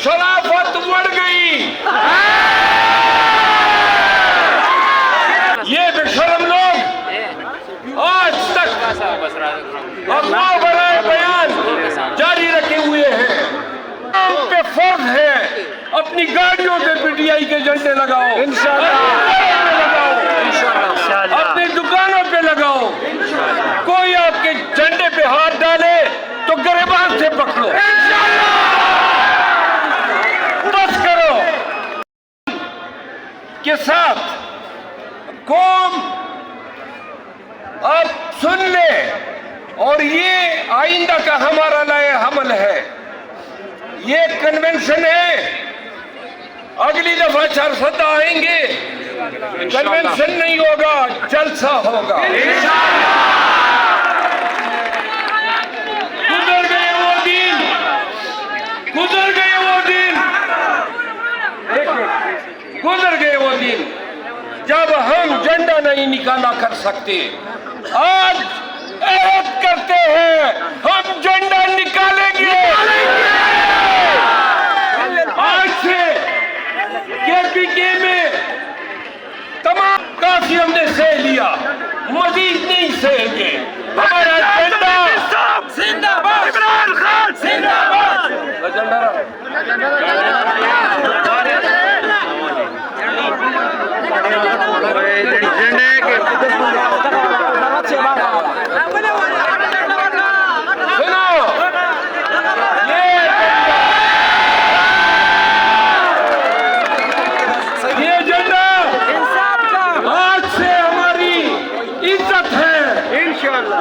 शराफत बढ़ गई। ये बेशरम लोग आज तक अफवाह बराए बयान जारी रखे हुए हैं। उन पे फर्ज है अपनी गाड़ियों पे पीटीआई के झंडे लगाओ, अपनी दुकानों पे लगाओ। कोई आपके झंडे पे हाथ डाले तो गिरबान से पकड़ो, बस करो। के साथ कौम अब सुन ले, और ये आइंदा का हमारा लाए हमल है। ये कन्वेंशन है, अगली दफा 4 सदा आएंगे, कन्वेंशन नहीं होगा, जलसा होगा। गुजर गए वो दिन, गुजर गए वो दिन, गुजर गए वो दिन जब हम झंडा नहीं निकाला कर सकते। आज ऐद करते हैं, हम झंडा निकालेंगे। आज से केपीके में तमाम काफी हमने सह लिया, मजीद नहीं सहेंगे। हमारा झंडा जिंदाबाद, इमरान खान जिंदाबाद।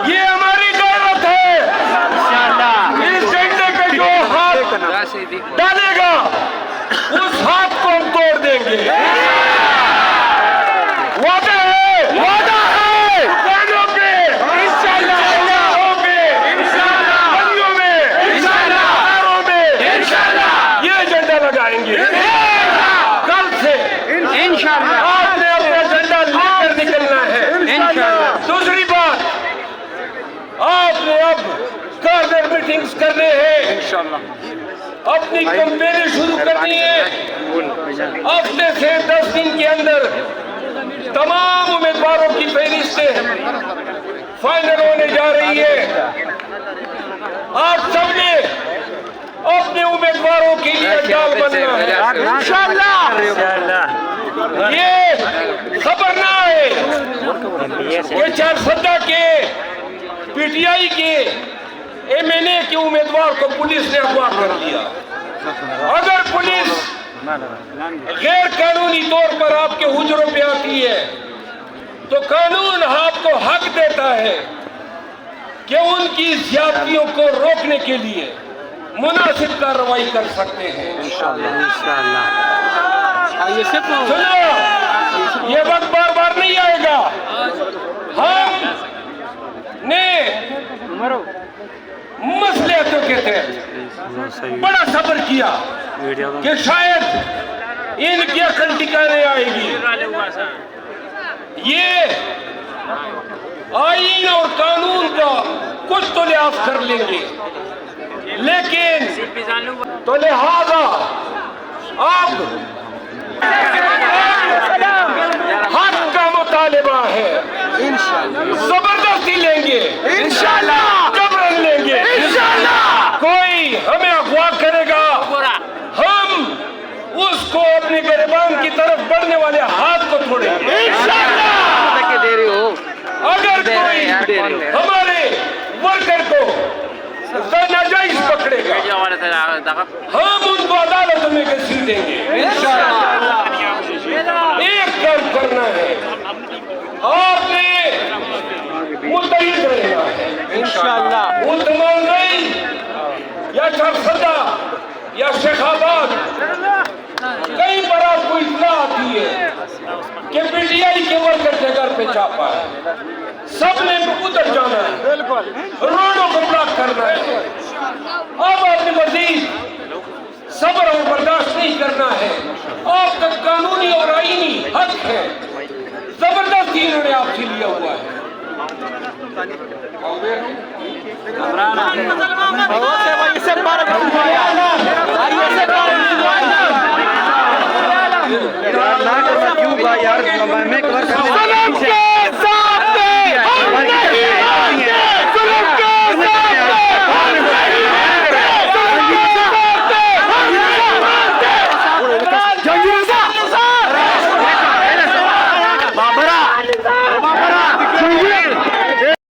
ये हमारी गैरत है। इस झंडे पे जो हाथ डालेगा उस हाथ को हम तोड़ देंगे। वादा है, वादा है। दुकानों पे इंशाल्लाह, गलियों में इंशाल्लाह, घरों में इंशाल्लाह ये झंडा लगाएंगे। कल से इंशाल्लाह आपने अपना झंडा लेकर निकलना है इंशाल्लाह। दूसरी बात, आपने अब कार्डर मीटिंग्स करने हैं इंशाल्लाह, अपनी कंपेनें शुरू करनी है। हफ्ते से 10 दिन के अंदर तमाम उम्मीदवारों की फहरिस्तें फाइनल होने जा रही है। आप सबने अपने उम्मीदवारों के लिए डाल बनना है इंशाल्लाह। ये खबर ना है ये 4 सदा के पीटीआई के एमएनए के उम्मीदवार को पुलिस ने अगवा कर लिया। अगर पुलिस गैर कानूनी तौर पर आपके हुजरों पे आती है तो कानून आपको हक देता है कि उनकी ज्यादतियों को रोकने के लिए मुनासिब कार्रवाई कर सकते हैं इंशाअल्लाह। सुनो, ये वक्त बार बार नहीं आएगा। हम ने मसलियतों के तहत बड़ा सब्र किया कि शायद इनकी अकल ठिकाने आएगी। ये आईन और कानून का कुछ तो लिहाज कर लेंगे, लेकिन तो लिहाजा अब हक का मुतालिबा है। जबरदस्ती लेंगे इंशाल्लाह, जबरन लेंगे इंशाल्लाह। कोई हमें अगवा करेगा, हम उसको अपने गिरबान की तरफ बढ़ने वाले हाथ को तोड़ेंगे इंशाल्लाह। अगर कोई हमारे वर्कर को नाजायज पकड़ेगा, हम उनको अदालत में घसीटेंगे इंशाल्लाह। एक काम करना है, आपने मुतहिद रहना है इंशाल्लाह। मुल्तमान नहीं या 4 सदा या शेखाबाद, कई बार आपको इत्तला आती है कि पीटीआई के वर्कर के घर पे छापा है। सबने उधर जाना है, रोडों को ब्लॉक करना है। अब आपने मजीद सब्र और बर्दाश्त नहीं करना है। आपका कानूनी और आईनी हक है, जबरदस्ती इन्होंने आपसे लिया हुआ है।